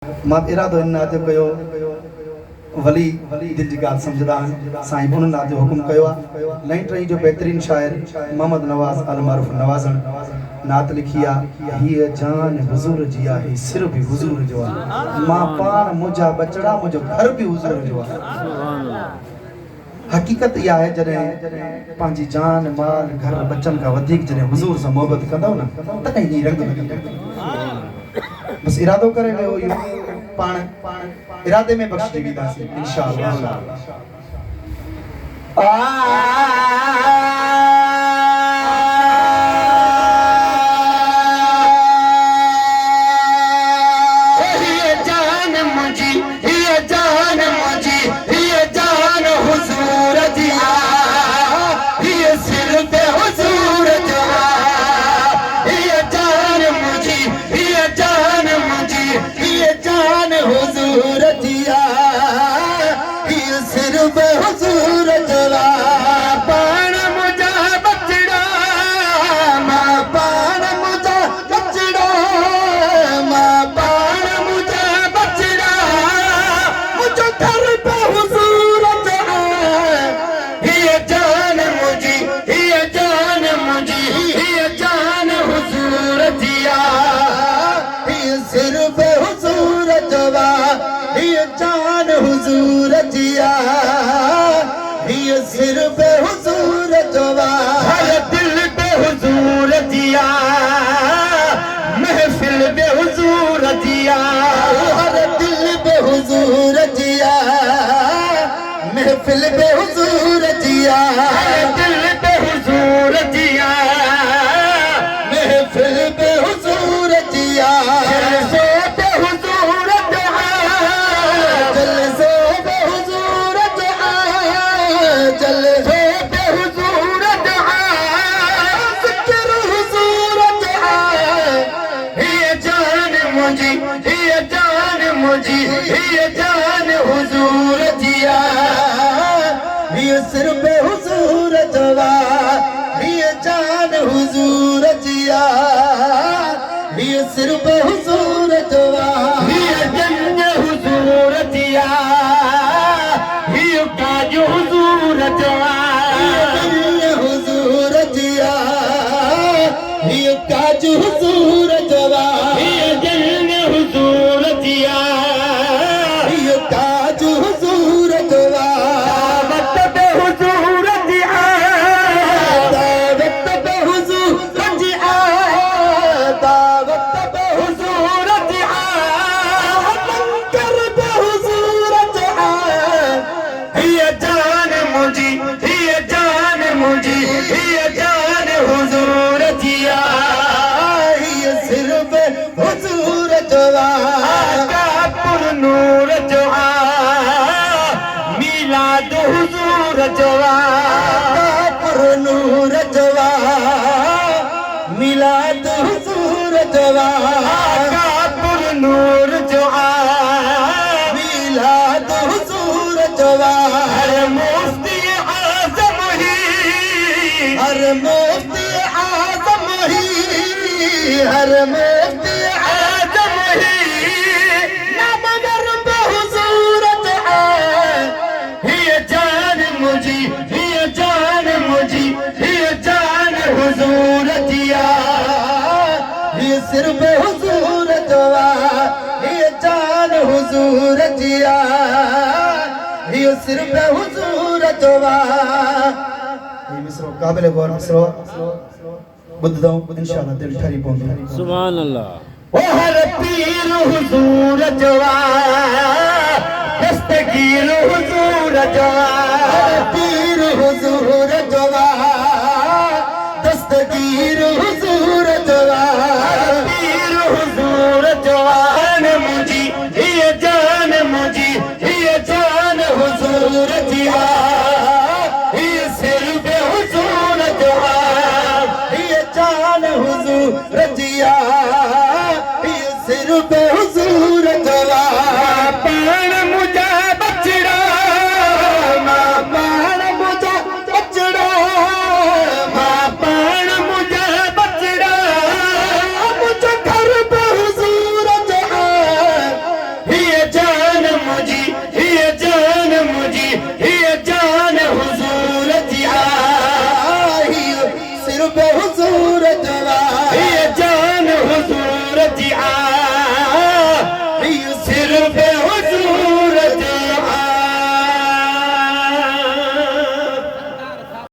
मां इरादो इन नाते कयो वली दिल जी गाल समझदा साईं उन नाते हुकुम कयो लाइन ट्रई जो बेहतरीन शायर मोहम्मद नवाज अल मारूफ नवाजन नात लिखिया ही जान हुजूर जी आहे सिर भी हुजूर जो मां पान मुजा बचड़ा मुजो घर भी हुजूर जो हकीकत यह है जने पांजी जान माल घर बच्चन का वधिक जने हुजूर से मोहब्बत कंदो ना त कहीं रंग बस इरादो करे वे यो पाण इरादे में बख्श दी दासी इंशाअल्लाह हुजूर जिया ये सिर पे हुजूर जवा हर दिल पे हुजूर जिया महफिल पे हुजूर जिया हर दिल पे हुजूर जिया महफिल पे हुजूर जिया हर दिल पे हुजूर जिया महफिल पे हुजूर जिया सिर पे हुजूर जवा ये जान हुजूर जिया ये सिर पे हुजूर जवा ये जंग हुजूर जिया ये काज हुजूर जवा ये हुजूर जिया ये काज हुजूर जवा ये जंग हुजूर जिया ये काज हुजूर जवा नूर जवा मिलाद हुजूर जवा कापुर नूर जवा मिलाद हुजूर जवा हर मुफ्ती आज़म ही हर मुफ्ती आज़म ही हर मुफ्ती आज़म ही नमगर पे हुजूर जवा ये जान मुझी हुजूर जिया ये सिर पे हुजूर जवा ये जान हुजूर जिया ये सिर पे हुजूर जवा ये मिसरो काबिल गौर मिसरो बुद्ध दो इंशाअल्लाह दिल ठरी पहुंचे सुभान अल्लाह ओ हर पीर हुजूर जवा दस्तगीर हुजूर जवा